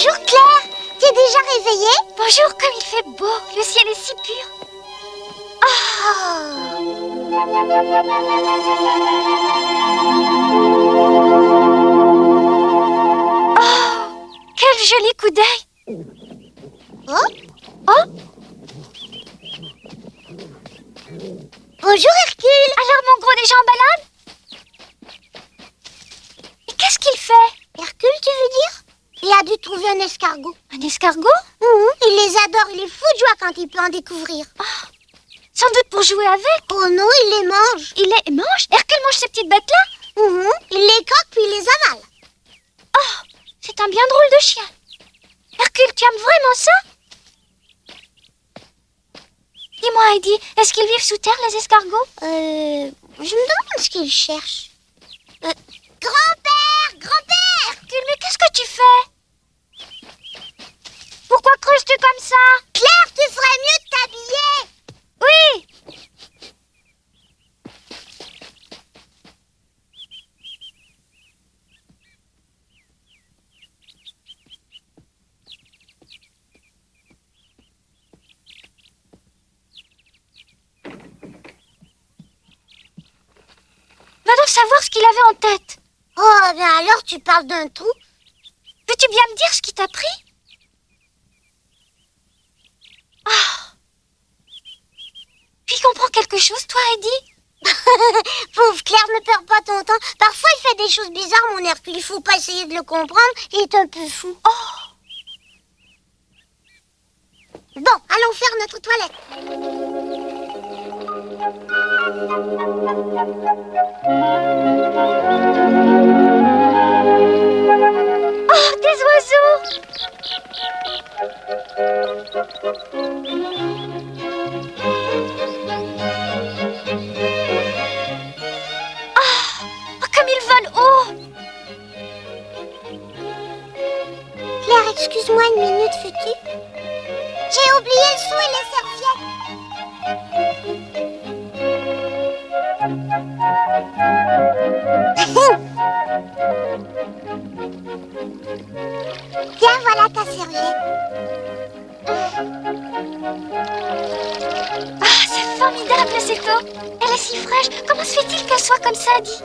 Bonjour Claire, t'es déjà réveillée? Bonjour, comme il fait beau, le ciel est si pur. Oh, quel joli coup d'œil. Oh, Bonjour Hercule. alors mon gros déjà en balade? Et qu'est-ce qu'il fait? Hercule, tu veux dire? Il a dû trouver un escargot. Un escargot? Il les adore, il est fou de joie quand il peut en découvrir. Sans doute pour jouer avec. Oh non, il les mange. Il les mange? Hercule mange ces petites bêtes-là? Il les croque puis il les avale. Oh, c'est un bien drôle de chien. Hercule, tu aimes vraiment ça? Dis-moi, Heidi, est-ce qu'ils vivent sous terre, les escargots? Je me demande ce qu'il cherche. Grand-père! Grand-père! Hercule, mais qu'est-ce que tu fais? Pourquoi creuses-tu comme ça? Claire, tu ferais mieux de t'habiller. Oui! Va donc savoir ce qu'il avait en tête. Oh, ben alors tu parles d'un trou? Peux-tu bien me dire ce qui t'a pris? Ah! Tu comprends quelque chose, toi, Heidi? Pauvre Claire, ne perds pas ton temps. Parfois, il fait des choses bizarres, mon Hercule. Il faut pas essayer de le comprendre. Il est un peu fou. Oh! Bon, allons faire notre toilette. Oh, des oiseaux! Oh, comme ils volent haut! Claire, excuse-moi une minute, veux-tu? J'ai oublié le seau et les serviettes. Tiens, voilà ta serviette. Ah, c'est formidable, cette eau! Elle est si fraîche. Comment se fait-il qu'elle soit comme ça, Heidi?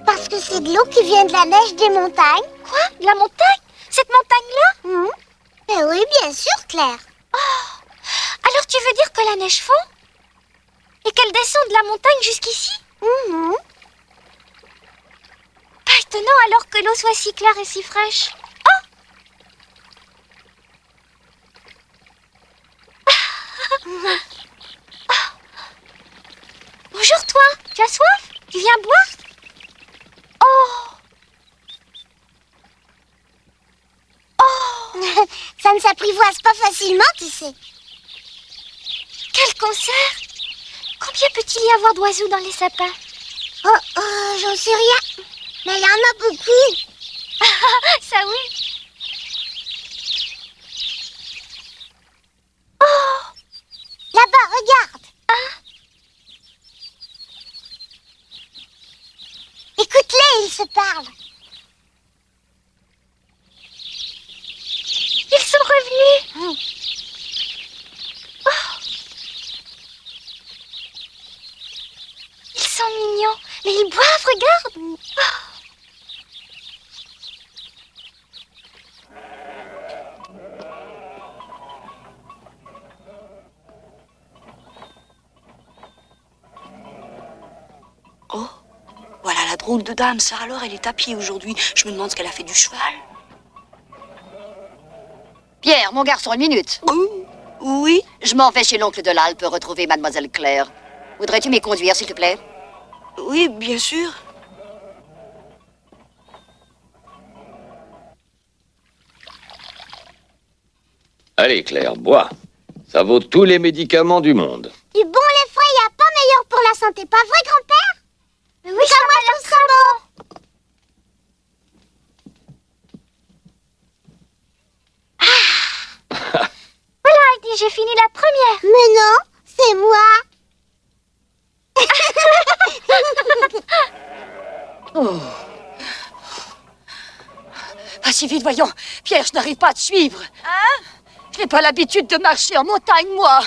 Parce que c'est de l'eau qui vient de la neige des montagnes. Quoi? De la montagne? Cette montagne-là? Eh oui, bien sûr, Claire. Oh! Alors tu veux dire que la neige fond? Et qu'elle descend de la montagne jusqu'ici? Pas étonnant alors que l'eau soit si claire et si fraîche. Oh! Bonjour toi, tu as soif? Tu viens boire? Oh! Oh! Ça ne s'apprivoise pas facilement, tu sais. Quel concert! Combien peut-il y avoir d'oiseaux dans les sapins? J'en sais rien. Mais il y en a beaucoup. Ça oui! Oh! Là-bas, regarde. Écoute-les, ils se parlent. Ils sont revenus! Oh! Ils sont mignons, mais ils boivent, regarde! Oh! Oh, voilà la drôle de dame, ça. Alors, elle est à pied aujourd'hui. Je me demande ce qu'elle a fait du cheval. Pierre, mon garçon, une minute. Oui? Je m'en vais chez l'oncle de l'Alpe retrouver mademoiselle Claire. Voudrais-tu m'y conduire, s'il te plaît? Oui, bien sûr. Allez, Claire, bois. Ça vaut tous les médicaments du monde. Du bon lait frais, il n'y a pas meilleur pour la santé, pas vrai, grand-père? Oui, ça m'a l'air très bon! Voilà, Heidi, j'ai fini la première. Mais non, c'est moi. si vite, voyons. Pierre, je n'arrive pas à te suivre. Hein? Je n'ai pas l'habitude de marcher en montagne, moi.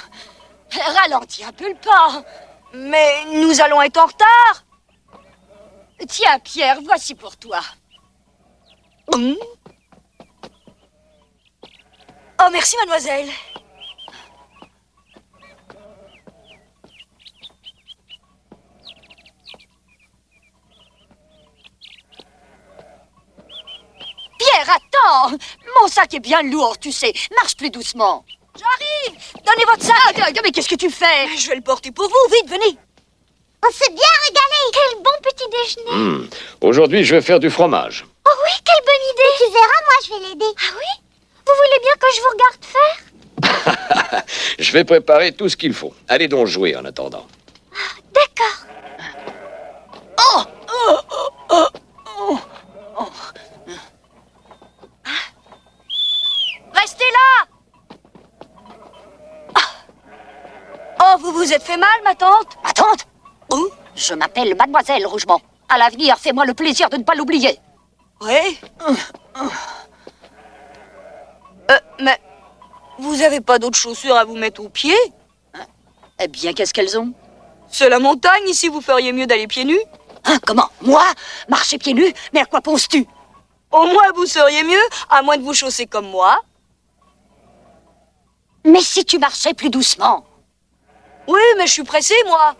Ralentis un peu le pas. Mais nous allons être en retard. Tiens, Pierre, voici pour toi. Oh, merci, mademoiselle. Pierre, attends! Mon sac est bien lourd, tu sais. Marche plus doucement. J'arrive! Donnez votre sac! Mais qu'est-ce que tu fais? Je vais le porter pour vous, vite, venez. On s'est bien régalé. Quel bon petit déjeuner. Aujourd'hui, je vais faire du fromage. Oh oui, quelle bonne idée. Tu verras, moi, je vais l'aider. Ah oui? Vous voulez bien que je vous regarde faire? Je vais préparer tout ce qu'il faut. Allez donc jouer en attendant. D'accord. Restez là. Oh, vous vous êtes fait mal, ma tante? Ma tante? Oh, Je m'appelle Mademoiselle Rougemont. À l'avenir, fais-moi le plaisir de ne pas l'oublier. oui. Mais vous avez pas d'autres chaussures à vous mettre aux pieds? Eh bien, qu'est-ce qu'elles ont? C'est la montagne, ici, vous feriez mieux d'aller pieds nus. Hein, comment? Moi? Marcher pieds nus? Mais à quoi penses-tu? Au moins, vous seriez mieux, à moins de vous chausser comme moi. Mais si tu marchais plus doucement. Oui, mais je suis pressée, moi.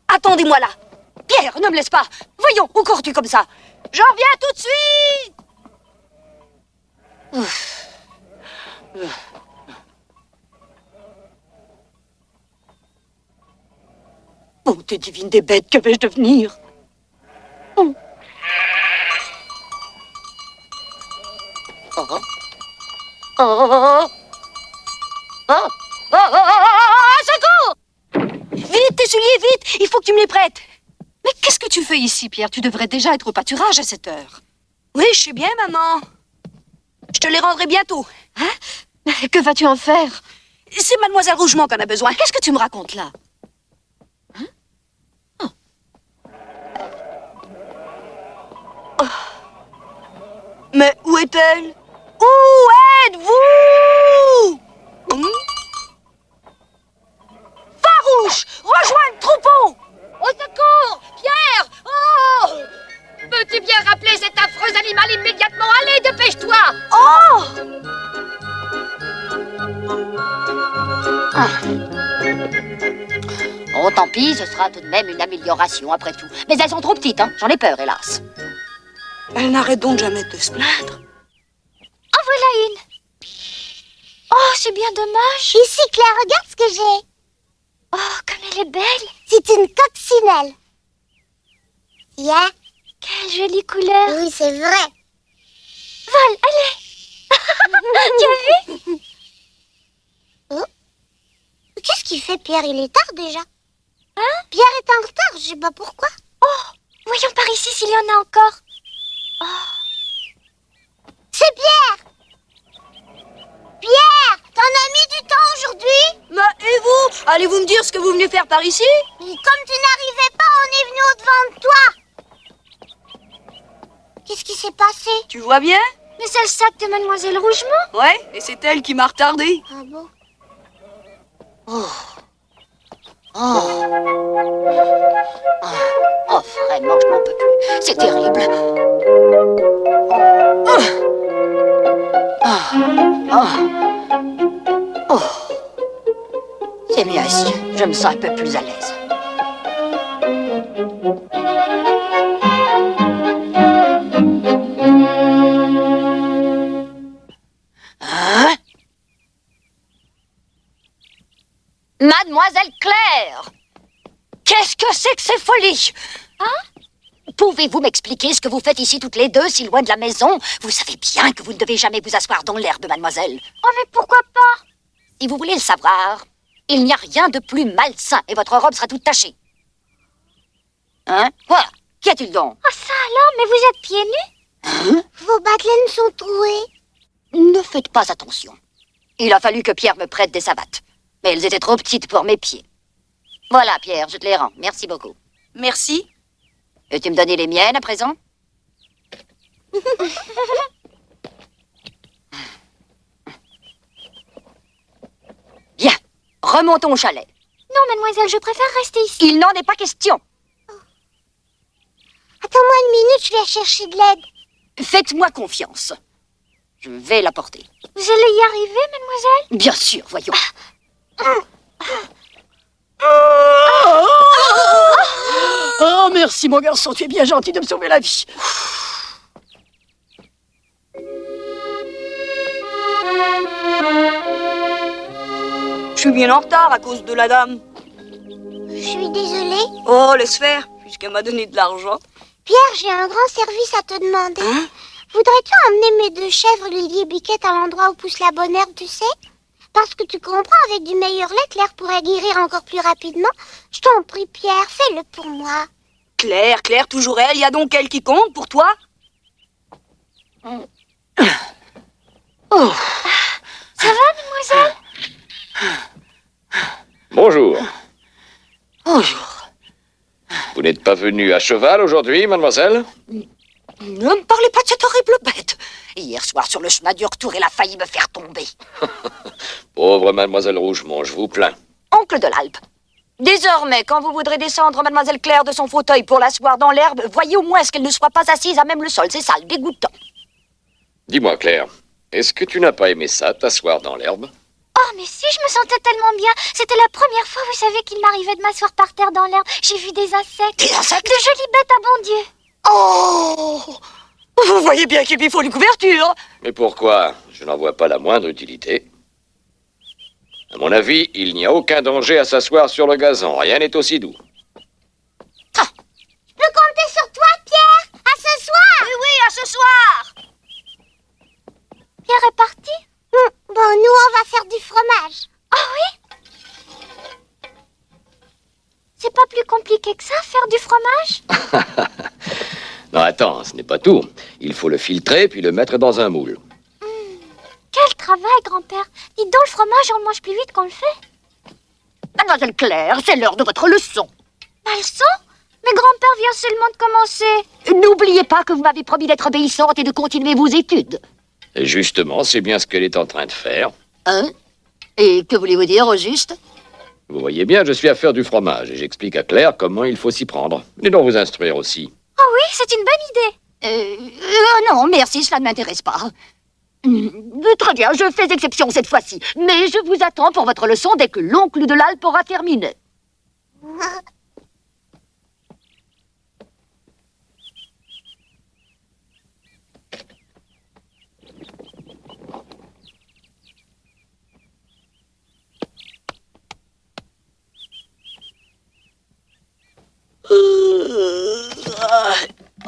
Attendez-moi là. Pierre, ne me laisse pas. Voyons, où cours-tu comme ça? Je reviens tout de suite. Bonté divine des bêtes, que vais-je devenir? Oh. Oh. Oh. Oh. Oh. Secours! Vite, tes souliers, vite. Il faut que tu me les prêtes. Mais qu'est-ce que tu fais ici, Pierre? Tu devrais déjà être au pâturage à cette heure. Oui, je sais bien, maman. Je te les rendrai bientôt. Hein? Que vas-tu en faire? C'est mademoiselle Rougemont qu'on a besoin. Qu'est-ce que tu me racontes là? Mais où est-elle? Où êtes-vous? Farouche! Rejoins le troupeau! Au secours! Pierre! Oh! Peux-tu bien rappeler cet affreux animal immédiatement? Allez, dépêche-toi! Oh! Oh, tant pis, ce sera tout de même une amélioration après tout. Mais elles sont trop petites, hein? J'en ai peur, hélas. Elle n'arrête donc jamais de se plaindre. En voilà une. Oh, c'est bien dommage. Ici, Claire, regarde ce que j'ai. Oh, comme elle est belle. C'est une coccinelle. Tiens. Quelle jolie couleur. Oui, c'est vrai. Vol, allez. Tu as vu? Oh. Qu'est-ce qu'il fait, Pierre? Il est tard déjà. Hein? Pierre est en retard, je sais pas pourquoi. Oh, voyons par ici s'il y en a encore. C'est Pierre. Pierre, t'en as mis du temps aujourd'hui? Mais et vous? Allez-vous me dire ce que vous venez faire par ici? Et comme tu n'arrivais pas, on est venu au-devant de toi. Qu'est-ce qui s'est passé? Tu vois bien? Mais c'est le sac de Mademoiselle Rougemont. Ouais, et c'est elle qui m'a retardé. Ah bon? Oh, vraiment, je n'en peux plus. C'est terrible. C'est mieux ici. Je me sens un peu plus à l'aise. Hein? Mademoiselle Claire! Qu'est-ce que c'est que ces folies? Hein? Pouvez-vous m'expliquer ce que vous faites ici toutes les deux, si loin de la maison? Vous savez bien que vous ne devez jamais vous asseoir dans l'herbe, mademoiselle. Oh, mais pourquoi pas? Si vous voulez le savoir, il n'y a rien de plus malsain et votre robe sera toute tachée. Hein? Quoi? Qu'y a-t-il donc? Oh, ça alors, mais vous êtes pieds nus? Vos bas-de-laine sont troués. Ne faites pas attention. Il a fallu que Pierre me prête des savates. Mais elles étaient trop petites pour mes pieds. Voilà, Pierre, je te les rends. Merci beaucoup. Merci. Veux-tu me donner les miennes à présent? Bien, remontons au chalet. Non, mademoiselle, je préfère rester ici. Il n'en est pas question. Attends-moi une minute, je vais chercher de l'aide. Faites-moi confiance. Je vais l'apporter. Vous allez y arriver, mademoiselle? Bien sûr, voyons. Oh, merci mon garçon, tu es bien gentil de me sauver la vie. Je suis bien en retard à cause de la dame. Je suis désolée. Oh, laisse faire, puisqu'elle m'a donné de l'argent. Pierre, j'ai un grand service à te demander. Hein? Voudrais-tu emmener mes 2 chèvres, Lily et Biquette, à l'endroit où pousse la bonne herbe, tu sais? Parce que tu comprends, avec du meilleur lait, Claire pourrait guérir encore plus rapidement. Je t'en prie, Pierre, fais-le pour moi. Claire, toujours elle, y a donc elle qui compte pour toi? Oh. Ça va, mademoiselle? Bonjour. Bonjour. Vous n'êtes pas venue à cheval aujourd'hui, mademoiselle? Ne me parlez pas de cette horrible bête. Hier soir, sur le chemin du retour, elle a failli me faire tomber. Pauvre mademoiselle Rougemont, je vous plains. Oncle de l'Alpe, désormais, quand vous voudrez descendre mademoiselle Claire de son fauteuil pour l'asseoir dans l'herbe, voyez au moins qu'elle ne soit pas assise à même le sol. C'est sale, dégoûtant. Dis-moi, Claire, est-ce que tu n'as pas aimé ça, t'asseoir dans l'herbe? Oh, mais si, je me sentais tellement bien. C'était la première fois, vous savez, qu'il m'arrivait de m'asseoir par terre dans l'herbe. J'ai vu des insectes. Des insectes? De jolies bêtes à bon Dieu. Oh! Vous voyez bien qu'il lui faut une couverture. Mais pourquoi? Je n'en vois pas la moindre utilité. À mon avis, il n'y a aucun danger à s'asseoir sur le gazon. Rien n'est aussi doux. Je peux compter sur toi, Pierre? À ce soir? Oui, à ce soir. Pierre est parti? Bon, nous, on va faire du fromage. Ah oui? C'est pas plus compliqué que ça, faire du fromage? Non, attends, ce n'est pas tout. Il faut le filtrer puis le mettre dans un moule. Quel travail, grand-père. Dites donc, le fromage, on le mange plus vite qu'on le fait. Mademoiselle Claire, c'est l'heure de votre leçon. Ma leçon? Mais grand-père vient seulement de commencer. N'oubliez pas que vous m'avez promis d'être obéissante et de continuer vos études. Et justement, c'est bien ce qu'elle est en train de faire. Hein? Et que voulez-vous dire au juste? Vous voyez bien, je suis à faire du fromage et j'explique à Claire comment il faut s'y prendre. Venez donc vous instruire aussi. Oh oui, c'est une bonne idée. Non, merci, cela ne m'intéresse pas. Très bien, je fais exception cette fois-ci. Mais je vous attends pour votre leçon dès que l'oncle de l'Alpe aura terminé.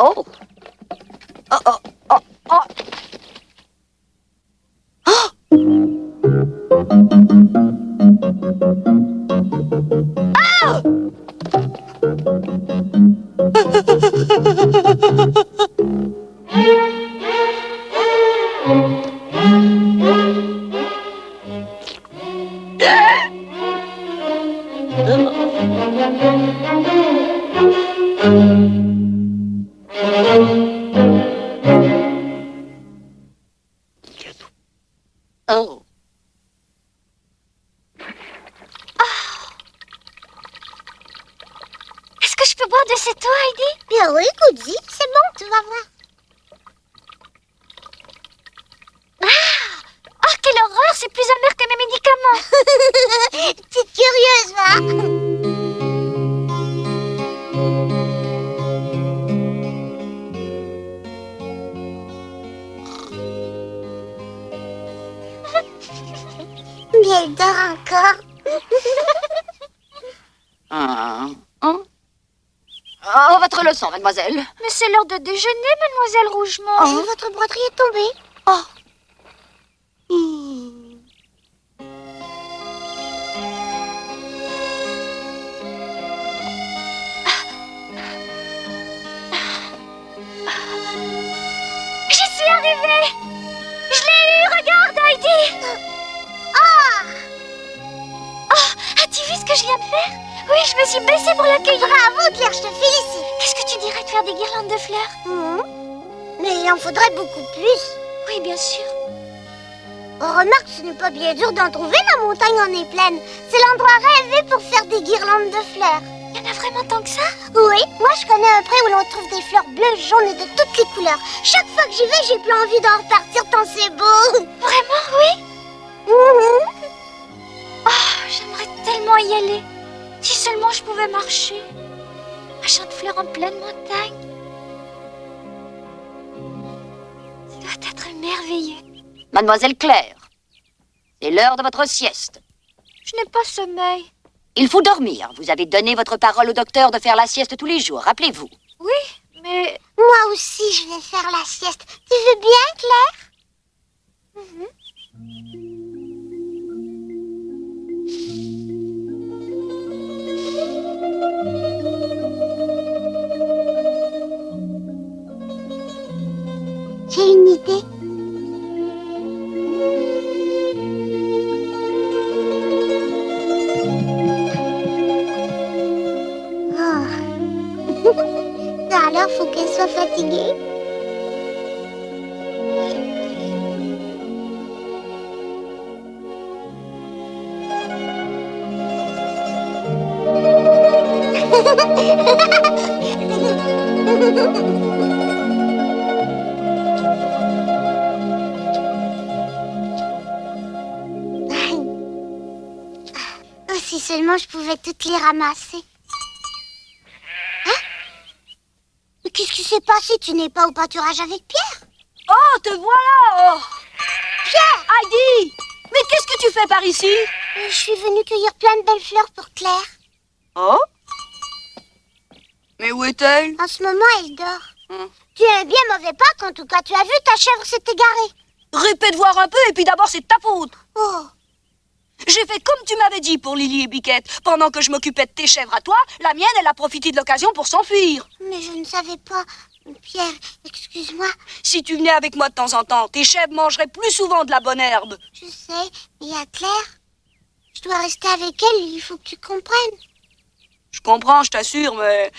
Oh. Oh, oh, oh, oh. Oh. Est-ce que je peux boire de cette eau, Heidi? Bien oui, Goody, c'est bon, tu vas voir. Ah, quelle horreur, c'est plus amer que mes médicaments. Petite curieuse, va. Mais elle dort encore. Oh, votre leçon, mademoiselle. Mais c'est l'heure de déjeuner, mademoiselle Rougemont. Oh, votre broderie est tombée. Oh. J'y suis arrivée. Je l'ai eu, regarde, Heidi. Oh, as-tu vu ce que je viens de faire? Oui, je me suis baissée pour l'accueillir. Bravo, Claire, je te félicite. Qu'est-ce que tu dirais de faire des guirlandes de fleurs? Mais il en faudrait beaucoup plus. Oui, bien sûr. Oh, remarque, ce n'est pas bien dur d'en trouver, la montagne en est pleine. C'est l'endroit rêvé pour faire des guirlandes de fleurs. Il y en a vraiment tant que ça? Oui, moi je connais un pré où l'on trouve des fleurs bleues, jaunes et de toutes les couleurs. Chaque fois que j'y vais, j'ai plus envie d'en repartir tant c'est beau. Vraiment, oui? Mhm. Oh, j'aimerais tellement y aller. Si seulement je pouvais marcher. Un champ de fleurs en pleine montagne. Ça doit être merveilleux. Mademoiselle Claire, c'est l'heure de votre sieste. Je n'ai pas sommeil. Il faut dormir. Vous avez donné votre parole au docteur de faire la sieste tous les jours, rappelez-vous. Oui, mais... Moi aussi, je vais faire la sieste. Tu veux bien, Claire? J'ai une idée. Oh. Alors, faut qu'elle soit fatiguée. Oh, si seulement je pouvais toutes les ramasser. Hein? Mais qu'est-ce qui s'est passé? Tu n'es pas au pâturage avec Pierre? Oh, te voilà! Oh. Pierre! Heidi! Mais qu'est-ce que tu fais par ici? Je suis venue cueillir plein de belles fleurs pour Claire. Oh? Mais où est-elle? En ce moment, elle dort. Tu es un bien mauvais Pâques, en tout cas. Tu as vu, ta chèvre s'est égarée. Répète voir un peu et puis d'abord c'est de ta faute. Oh, J'ai fait comme tu m'avais dit pour Lily et Biquette. Pendant que je m'occupais de tes chèvres à toi, la mienne, elle a profité de l'occasion pour s'enfuir. mais je ne savais pas. Pierre, excuse-moi. Si tu venais avec moi de temps en temps, tes chèvres mangeraient plus souvent de la bonne herbe. Je sais, mais il y a Claire. Je dois rester avec elle, il faut que tu comprennes. Je comprends, je t'assure, mais...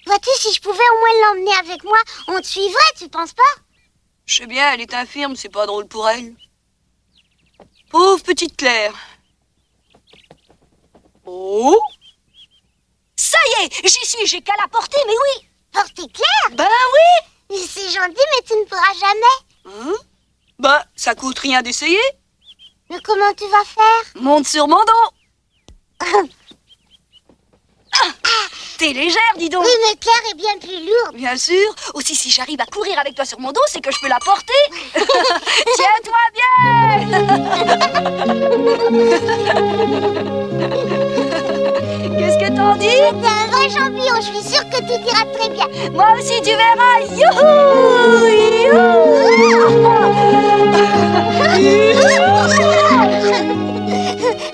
Vois-tu, si je pouvais au moins l'emmener avec moi, on te suivrait, tu penses pas? Je sais bien, elle est infirme, c'est pas drôle pour elle. Pauvre petite Claire. Oh! Ça y est, j'y suis, j'ai qu'à la porter, mais oui! Porter Claire? Ben oui! C'est gentil, mais tu ne pourras jamais. Hein? Ben, ça coûte rien d'essayer. Mais comment tu vas faire? Monte sur mon dos. T'es légère, dis donc. Oui, mais Claire est bien plus lourde. Bien sûr. Aussi, si j'arrive à courir avec toi sur mon dos, c'est que je peux la porter. Tiens-toi bien. Qu'est-ce que t'en dis? T'es un vrai champion, je suis sûre que tout ira très bien. Moi aussi, tu verras. Youhou!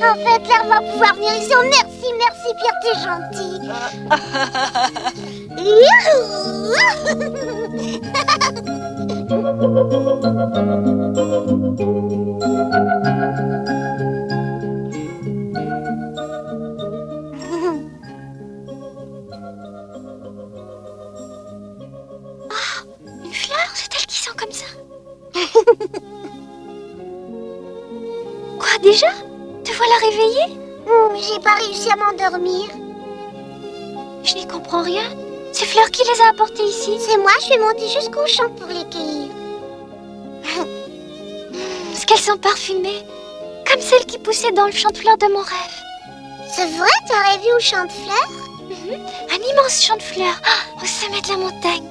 Enfin, Claire va pouvoir venir ici. Oh, merci, Pierre, t'es gentil. Une fleur, c'est elle qui sent comme ça. Quoi, déjà? Te voilà réveillée? J'ai pas réussi à m'endormir. Je n'y comprends rien. Ces fleurs, qui les a apportées ici? C'est moi, je suis montée jusqu'au champ pour les cueillir. Parce qu'elles sont parfumées. Comme celles qui poussaient dans le champ de fleurs de mon rêve. C'est vrai, t'as rêvé au champ de fleurs? Un immense champ de fleurs, au sommet de la montagne.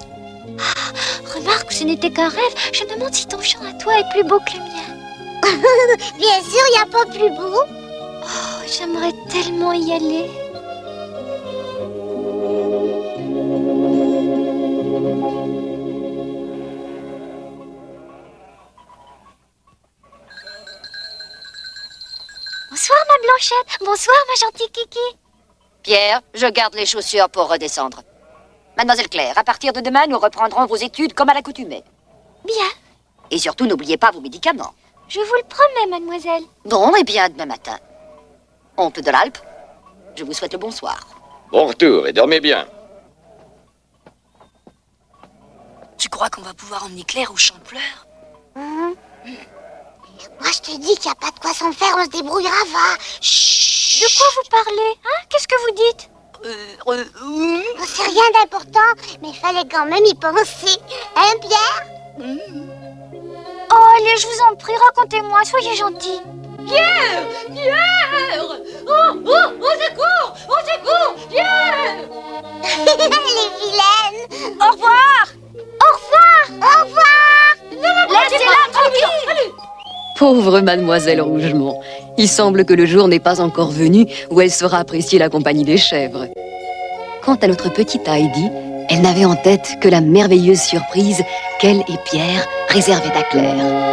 Remarque, ce n'était qu'un rêve. Je me demande si ton champ à toi est plus beau que le mien. Bien sûr, il n'y a pas plus beau. Oh, j'aimerais tellement y aller. Bonsoir, ma Blanchette. Bonsoir, ma gentille Kiki. Pierre, je garde les chaussures pour redescendre. Mademoiselle Claire, à partir de demain, nous reprendrons vos études comme à l'accoutumée. Bien, Et surtout, n'oubliez pas vos médicaments. je vous le promets, mademoiselle. Bon, et bien, demain matin. Honte de l'Alpe, je vous souhaite le bonsoir. Bon retour et dormez bien. Tu crois qu'on va pouvoir emmener Claire au champ de fleurs? Moi, je te dis qu'il n'y a pas de quoi s'en faire, on se débrouillera, va. Chut. De quoi vous parlez? Hein? Qu'est-ce que vous dites? C'est rien d'important, mais il fallait quand même y penser. Hein, Pierre? Oh, allez, je vous en prie, racontez-moi, soyez gentil. Pierre! Au secours! Au secours! Pierre! Elle est vilaine. Au revoir! Au revoir. Au revoir. Laissez-la tranquille! Pauvre mademoiselle Rougemont. Il semble que le jour n'est pas encore venu où elle saura apprécier la compagnie des chèvres. Quant à notre petite Heidi, elle n'avait en tête que la merveilleuse surprise qu'elle et Pierre réservaient à Claire.